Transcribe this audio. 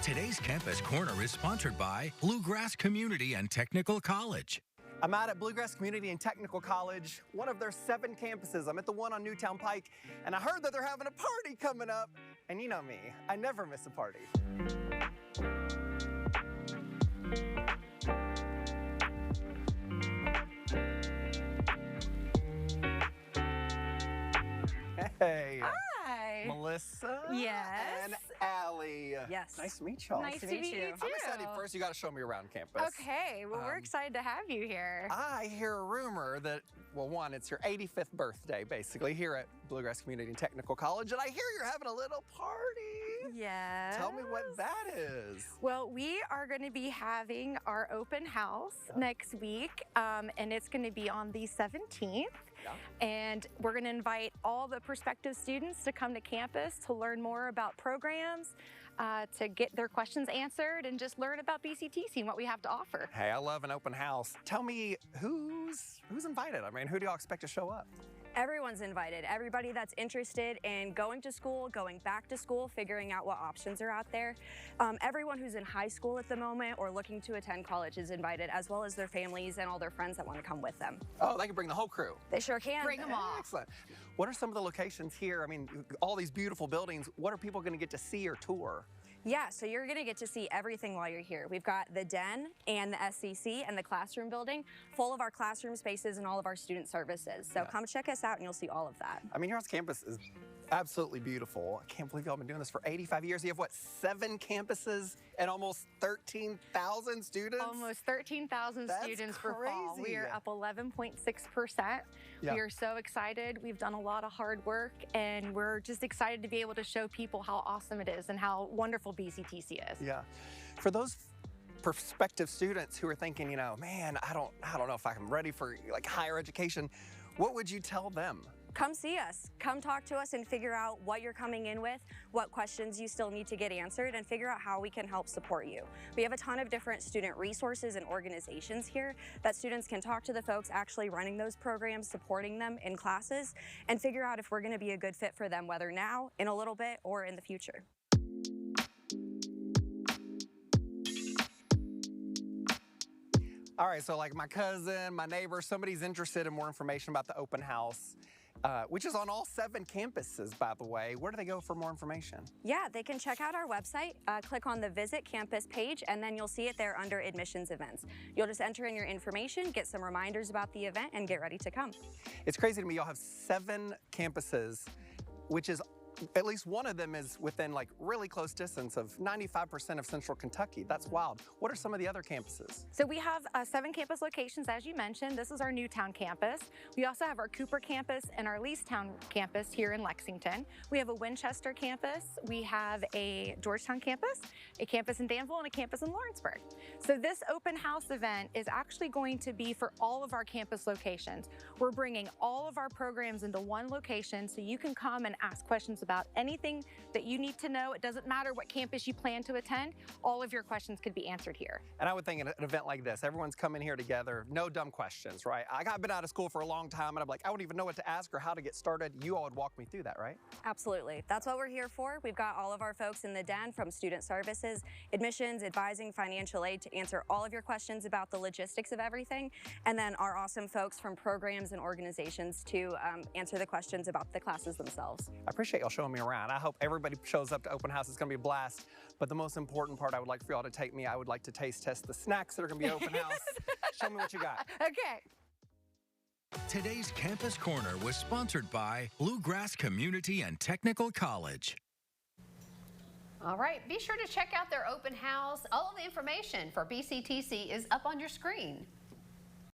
Today's Campus Corner is sponsored by Bluegrass Community and Technical College. I'm out at Bluegrass Community and Technical College, one of their 7 campuses. I'm at the one on Newtown Pike, and I heard that they're having a party coming up. And you know me, I never miss a party. Hey. Hi. Melissa. Yes. And Allie. Yes. Nice to meet y'all. Nice to meet you too. I'm excited. First, you got to show me around campus. Okay. Well, we're excited to have you here. I hear a rumor that, well, one, it's your 85th birthday, basically, here at Bluegrass Community Technical College, and I hear you're having a little party. Yes. Tell me what that is. Well, we are going to be having our open house next week, and it's going to be on the 17th. Yeah. And we're going to invite all the prospective students to come to campus to learn more about programs, to get their questions answered, and just learn about BCTC and what we have to offer. Hey, I love an open house. Tell me who's invited? I mean, who do y'all expect to show up? Everyone's invited. Everybody that's interested in going to school, going back to school, figuring out what options are out there. Everyone who's in high school at the moment or looking to attend college is invited, as well as their families and all their friends that want to come with them. Oh, they can bring the whole crew. They sure can. Bring them all. Excellent. What are some of the locations here? I mean, all these beautiful buildings. What are people going to get to see or tour? Yeah, so you're going to get to see everything while you're here. We've got the den and the SCC and the classroom building, full of our classroom spaces and all of our student services. So come check us out and you'll see all of that. I mean, your campus is absolutely beautiful. I can't believe y'all been doing this for 85 years. You have, what, 7 campuses and almost 13,000 students? Almost 13,000 students for fall. We are up 11.6%. Yeah. We are so excited. We've done a lot of hard work, and we're just excited to be able to show people how awesome it is and how wonderful BCTC is. Yeah. For those prospective students who are thinking, you know, man, I don't know if I'm ready for like higher education, what would you tell them? Come see us. Come talk to us and figure out what you're coming in with, what questions you still need to get answered, and figure out how we can help support you. We have a ton of different student resources and organizations here that students can talk to the folks actually running those programs, supporting them in classes, and figure out if we're going to be a good fit for them, whether now, in a little bit, or in the future. All right, so like my cousin, my neighbor, somebody's interested in more information about the open house, which is on all 7 campuses, by the way. Where do they go for more information? Yeah, they can check out our website, click on the Visit Campus page, and then you'll see it there under Admissions Events. You'll just enter in your information, get some reminders about the event, and get ready to come. It's crazy to me, y'all have 7 campuses, which is at least one of them is within like really close distance of 95% of Central Kentucky. That's wild. What are some of the other campuses? So we have 7 campus locations, as you mentioned. This is our Newtown campus. We also have our Cooper campus and our Leestown campus here in Lexington. We have a Winchester campus. We have a Georgetown campus, a campus in Danville, and a campus in Lawrenceburg. So this open house event is actually going to be for all of our campus locations. We're bringing all of our programs into one location so you can come and ask questions about anything that you need to know. It doesn't matter what campus you plan to attend, all of your questions could be answered here. And I would think at an event like this, everyone's coming here together, no dumb questions, right? I've been out of school for a long time and I'm like, I wouldn't even know what to ask or how to get started. You all would walk me through that, right? Absolutely. That's what we're here for. We've got all of our folks in the den from student services, admissions, advising, financial aid to answer all of your questions about the logistics of everything. And then our awesome folks from programs and organizations to answer the questions about the classes themselves. I appreciate y'all showing me around. I hope everybody shows up to open house. It's going to be a blast. But the most important part I would like for y'all to take me, I would like to taste test the snacks that are going to be open house. Show me what you got. Okay. Today's Campus Corner was sponsored by Bluegrass Community and Technical College. All right, be sure to check out their open house. All of the information for BCTC is up on your screen.